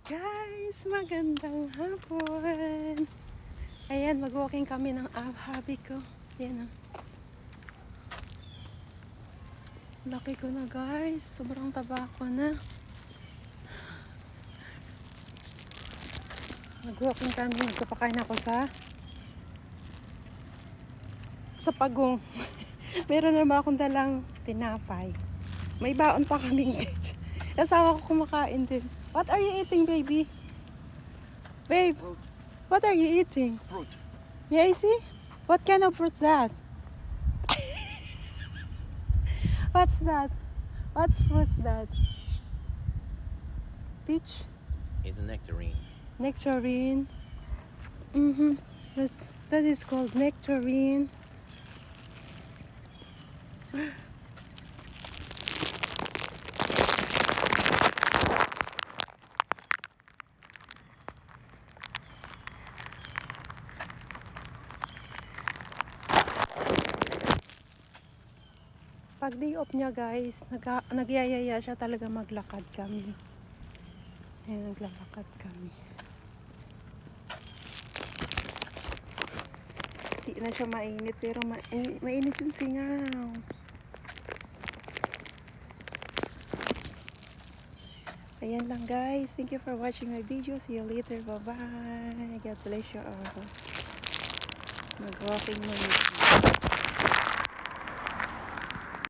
Guys, magandang hapon. Ayan, mag-walking kami ng hubby ko. Ayan, laki ko na guys. Sobrang taba ko na. Mag-walking kami. Nagpapakain ako sa pagong. Meron naman akong dalang tinapay. May baon pa kaming catch. Asawa ko kumakain din. What are you eating, baby? Babe, Fruit. what are you eating? Fruit. May I see? What kind of fruit's that? What's that? What's fruit's that? Peach? It's a nectarine. Nectarine. That is called nectarine. Pag day off niya guys, nagyayaya siya talaga maglakad kami. Ayan, naglalakad kami. Di na siya mainit pero mainit yung singaw. Ayan lang guys. Thank you for watching my video. See you later. Bye-bye. God bless you all. Mag-walking muna.